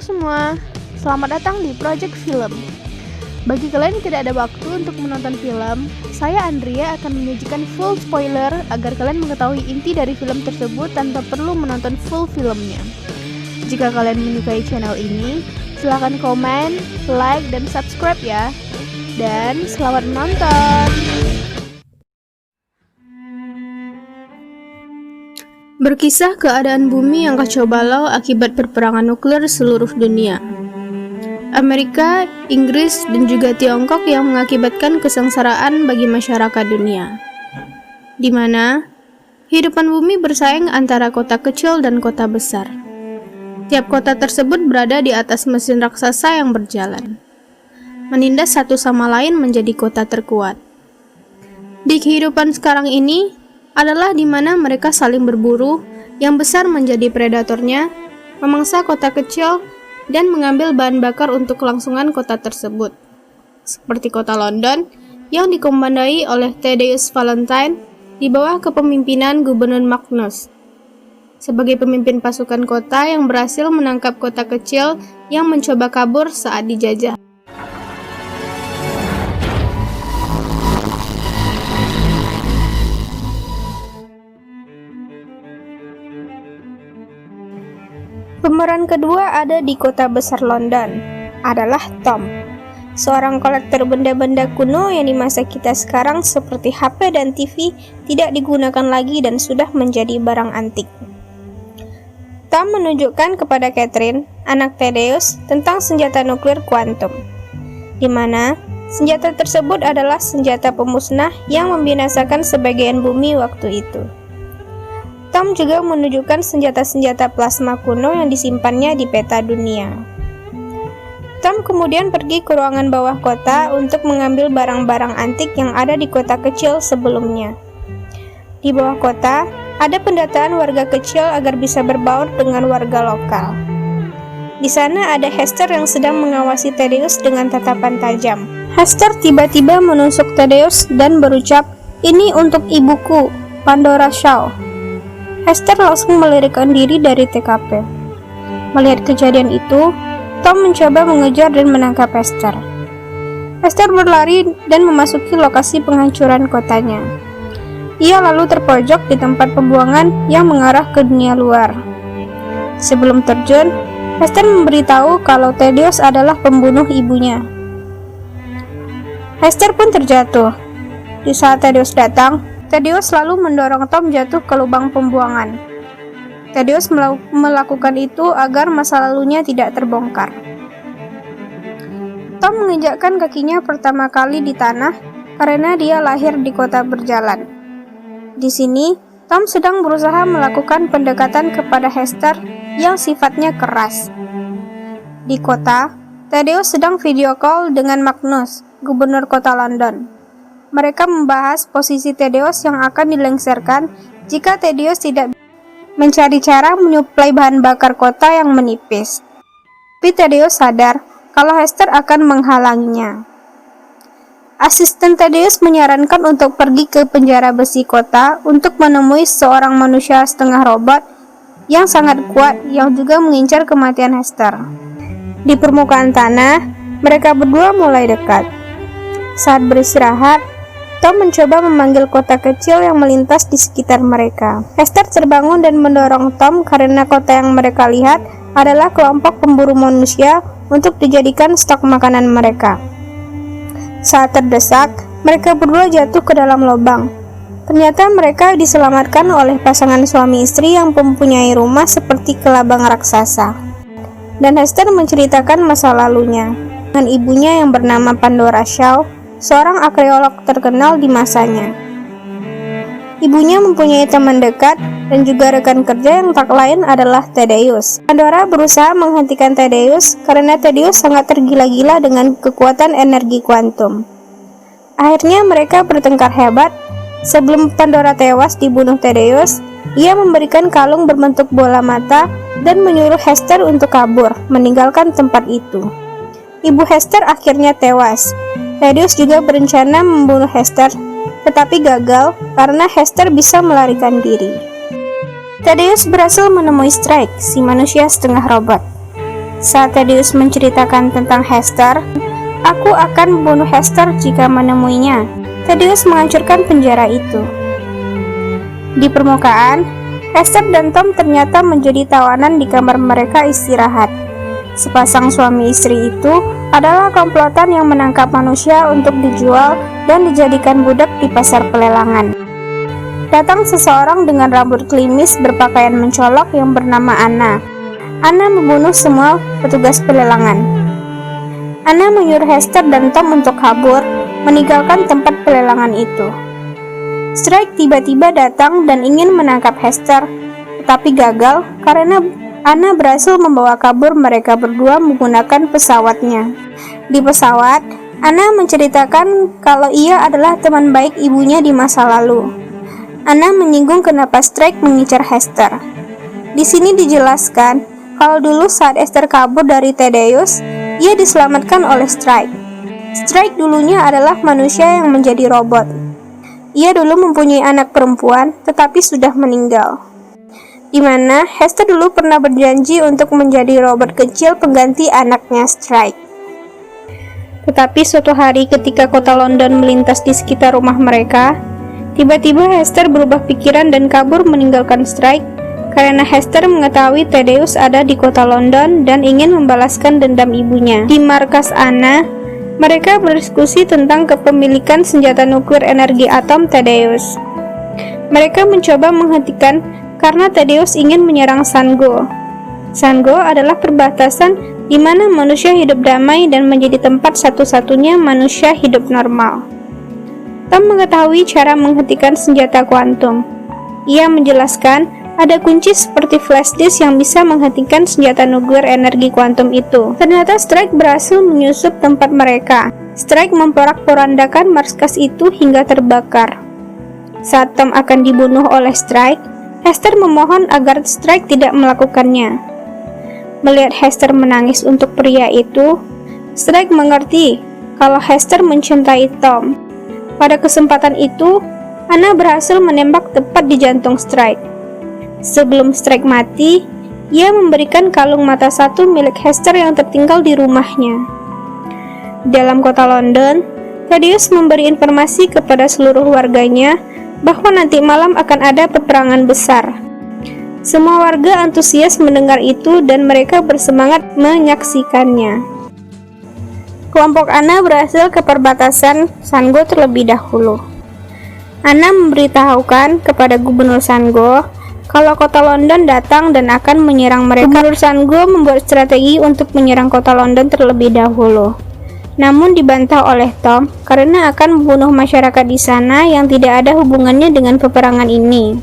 semua, selamat datang di Project Film. Bagi kalian yang tidak ada waktu untuk menonton film, saya Andrea akan menyajikan full spoiler agar kalian mengetahui inti dari film tersebut tanpa perlu menonton full filmnya. Jika kalian menyukai channel ini, silahkan komen, like, dan subscribe ya. Dan selamat menonton! Berkisah keadaan bumi yang kacau balau akibat perperangan nuklir seluruh dunia. Amerika, Inggris, dan juga Tiongkok yang mengakibatkan kesengsaraan bagi masyarakat dunia. Di mana kehidupan bumi bersaing antara kota kecil dan kota besar. Tiap kota tersebut berada di atas mesin raksasa yang berjalan, menindas satu sama lain menjadi kota terkuat. Di kehidupan sekarang ini adalah di mana mereka saling berburu, yang besar menjadi predatornya, memangsa kota kecil, dan mengambil bahan bakar untuk kelangsungan kota tersebut. Seperti kota London, yang dikomandai oleh Thaddeus Valentine di bawah kepemimpinan Gubernur Magnus. Sebagai pemimpin pasukan kota yang berhasil menangkap kota kecil yang mencoba kabur saat dijajah. Pemeran kedua ada di kota besar London, adalah Tom, seorang kolektor benda-benda kuno yang di masa kita sekarang seperti HP dan TV tidak digunakan lagi dan sudah menjadi barang antik. Tom menunjukkan kepada Catherine, anak Thaddeus, tentang senjata nuklir kuantum, di mana senjata tersebut adalah senjata pemusnah yang membinasakan sebagian bumi waktu itu. Tom juga menunjukkan senjata-senjata plasma kuno yang disimpannya di peta dunia. Tom kemudian pergi ke ruangan bawah kota untuk mengambil barang-barang antik yang ada di kota kecil sebelumnya. Di bawah kota, ada pendataan warga kecil agar bisa berbaur dengan warga lokal. Di sana ada Hester yang sedang mengawasi Thaddeus dengan tatapan tajam. Hester tiba-tiba menusuk Thaddeus dan berucap, "Ini untuk ibuku, Pandora Shaw." Hester langsung melarikan diri dari TKP. Melihat kejadian itu, Tom mencoba mengejar dan menangkap Hester. Hester berlari dan memasuki lokasi penghancuran kotanya. Ia lalu terpojok di tempat pembuangan yang mengarah ke dunia luar. Sebelum terjun, Hester memberitahu kalau Thaddeus adalah pembunuh ibunya. Hester pun terjatuh. Di saat Thaddeus datang, Thaddeus lalu mendorong Tom jatuh ke lubang pembuangan. Thaddeus melakukan itu agar masa lalunya tidak terbongkar. Tom menginjakkan kakinya pertama kali di tanah karena dia lahir di kota berjalan. Di sini, Tom sedang berusaha melakukan pendekatan kepada Hester yang sifatnya keras. Di kota, Thaddeus sedang video call dengan Magnus, gubernur kota London. Mereka membahas posisi Thaddeus yang akan dilengsarkan jika Thaddeus tidak mencari cara menyuplai bahan bakar kota yang menipis. Tapi Thaddeus sadar kalau Hester akan menghalanginya. Asisten Thaddeus menyarankan untuk pergi ke penjara besi kota untuk menemui seorang manusia setengah robot yang sangat kuat yang juga mengincar kematian Hester. Di permukaan tanah, mereka berdua mulai dekat. Saat beristirahat, Tom mencoba memanggil kota kecil yang melintas di sekitar mereka. Hester terbangun dan mendorong Tom karena kota yang mereka lihat adalah kelompok pemburu manusia untuk dijadikan stok makanan mereka. Saat terdesak, mereka berdua jatuh ke dalam lubang. Ternyata mereka diselamatkan oleh pasangan suami istri yang mempunyai rumah seperti kelabang raksasa. Dan Hester menceritakan masa lalunya dengan ibunya yang bernama Pandora Shaw, seorang arkeolog terkenal di masanya. Ibunya mempunyai teman dekat dan juga rekan kerja yang tak lain adalah Thaddeus. Pandora berusaha menghentikan Thaddeus karena Thaddeus sangat tergila-gila dengan kekuatan energi kuantum. Akhirnya mereka bertengkar hebat. Sebelum Pandora tewas dibunuh Thaddeus, ia memberikan kalung berbentuk bola mata dan menyuruh Hester untuk kabur, meninggalkan tempat itu. Ibu Hester akhirnya tewas. Thaddeus juga berencana membunuh Hester, tetapi gagal karena Hester bisa melarikan diri. Thaddeus berhasil menemui Strike, si manusia setengah robot. Saat Thaddeus menceritakan tentang Hester, "Aku akan membunuh Hester jika menemuinya." Thaddeus menghancurkan penjara itu. Di permukaan, Hester dan Tom ternyata menjadi tawanan di kamar mereka istirahat. Sepasang suami istri itu adalah komplotan yang menangkap manusia untuk dijual dan dijadikan budak di pasar pelelangan. Datang seseorang dengan rambut klimis berpakaian mencolok yang bernama Anna. Anna membunuh semua petugas pelelangan. Anna menyuruh Hester dan Tom untuk kabur, meninggalkan tempat pelelangan itu. Strike tiba-tiba datang dan ingin menangkap Hester, tetapi gagal karena Anna berhasil membawa kabur mereka berdua menggunakan pesawatnya. Di pesawat, Anna menceritakan kalau ia adalah teman baik ibunya di masa lalu. Anna menyinggung kenapa Strike mengincar Hester. Di sini dijelaskan kalau dulu saat Hester kabur dari Thaddeus, ia diselamatkan oleh Strike. Strike dulunya adalah manusia yang menjadi robot. Ia dulu mempunyai anak perempuan, tetapi sudah meninggal. Di mana Hester dulu pernah berjanji untuk menjadi robot kecil pengganti anaknya Strike. Tetapi suatu hari ketika kota London melintas di sekitar rumah mereka, tiba-tiba Hester berubah pikiran dan kabur meninggalkan Strike karena Hester mengetahui Thaddeus ada di kota London dan ingin membalaskan dendam ibunya. Di markas Anna, mereka berdiskusi tentang kepemilikan senjata nuklir energi atom Thaddeus. Mereka mencoba menghentikan karena Thaddeus ingin menyerang Sango. Sango adalah perbatasan di mana manusia hidup damai dan menjadi tempat satu-satunya manusia hidup normal. Tom mengetahui cara menghentikan senjata kuantum. Ia menjelaskan ada kunci seperti flash disk yang bisa menghentikan senjata nuklir energi kuantum itu. Ternyata Strike berhasil menyusup tempat mereka. Strike memporak-porandakan markas itu hingga terbakar. Saat Tom akan dibunuh oleh Strike, Hester memohon agar Strike tidak melakukannya. Melihat Hester menangis untuk pria itu, Strike mengerti kalau Hester mencintai Tom. Pada kesempatan itu, Anna berhasil menembak tepat di jantung Strike. Sebelum Strike mati, ia memberikan kalung mata satu milik Hester yang tertinggal di rumahnya. Dalam kota London, Thaddeus memberi informasi kepada seluruh warganya bahwa nanti malam akan ada peperangan besar. Semua warga antusias mendengar itu dan mereka bersemangat menyaksikannya. Kelompok Anna berhasil ke perbatasan Sango terlebih dahulu. Anna memberitahukan kepada Gubernur Sango kalau kota London datang dan akan menyerang mereka. Gubernur Sango membuat strategi untuk menyerang kota London terlebih dahulu. Namun dibantah oleh Tom karena akan membunuh masyarakat di sana yang tidak ada hubungannya dengan peperangan ini.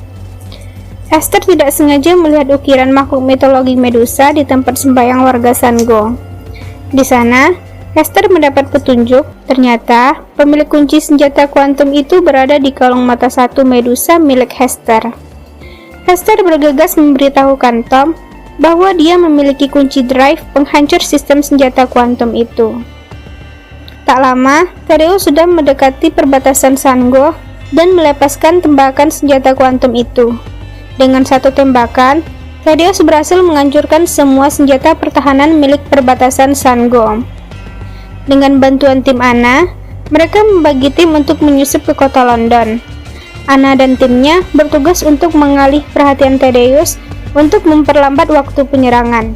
Hester tidak sengaja melihat ukiran makhluk mitologi Medusa di tempat sembahyang warga Sango. Di sana, Hester mendapat petunjuk, ternyata pemilik kunci senjata kuantum itu berada di kalung mata satu Medusa milik Hester. Hester bergegas memberitahukan Tom bahwa dia memiliki kunci drive penghancur sistem senjata kuantum itu. Tak lama, Thaddeus sudah mendekati perbatasan Sango dan melepaskan tembakan senjata kuantum itu. Dengan satu tembakan, Thaddeus berhasil menghancurkan semua senjata pertahanan milik perbatasan Sango. Dengan bantuan tim Anna, mereka membagi tim untuk menyusup ke kota London. Anna dan timnya bertugas untuk mengalih perhatian Thaddeus untuk memperlambat waktu penyerangan.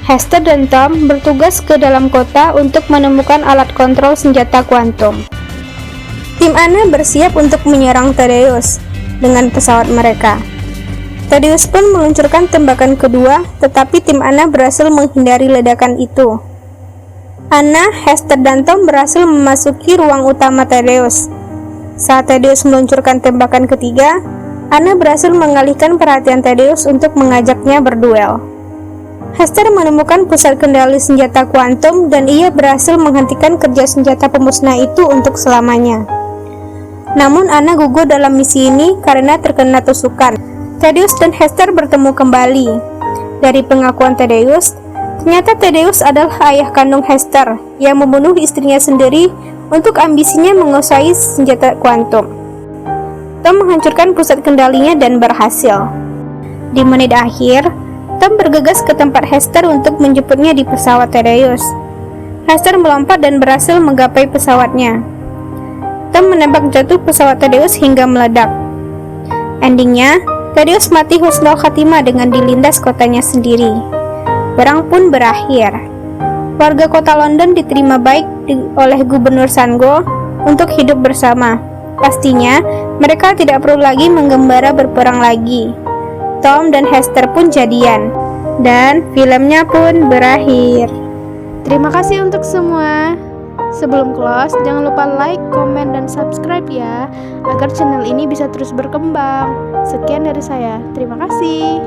Hester dan Tom bertugas ke dalam kota untuk menemukan alat kontrol senjata kuantum. Tim Anna bersiap untuk menyerang Thaddeus dengan pesawat mereka. Thaddeus pun meluncurkan tembakan kedua, tetapi tim Anna berhasil menghindari ledakan itu. Anna, Hester, dan Tom berhasil memasuki ruang utama Thaddeus. Saat Thaddeus meluncurkan tembakan ketiga, Anna berhasil mengalihkan perhatian Thaddeus untuk mengajaknya berduel. Hester menemukan pusat kendali senjata kuantum dan ia berhasil menghentikan kerja senjata pemusnah itu untuk selamanya. Namun Anna gugur dalam misi ini karena terkena tusukan. Thaddeus dan Hester bertemu kembali. Dari pengakuan Thaddeus, ternyata Thaddeus adalah ayah kandung Hester yang membunuh istrinya sendiri untuk ambisinya menguasai senjata kuantum. Tom menghancurkan pusat kendalinya dan berhasil. Di menit akhir, Tom bergegas ke tempat Hester untuk menjemputnya di pesawat Thaddeus. Hester melompat dan berhasil menggapai pesawatnya. Tom menembak jatuh pesawat Thaddeus hingga meledak. Endingnya, Thaddeus mati husnul khatimah dengan dilindas kotanya sendiri. Perang pun berakhir. Warga kota London diterima baik oleh Gubernur Sango untuk hidup bersama. Pastinya, mereka tidak perlu lagi menggembara berperang lagi. Tom dan Hester pun jadian. Dan filmnya pun berakhir. Terima kasih untuk semua. Sebelum close, jangan lupa like, komen, dan subscribe ya, agar channel ini bisa terus berkembang. Sekian dari saya, terima kasih.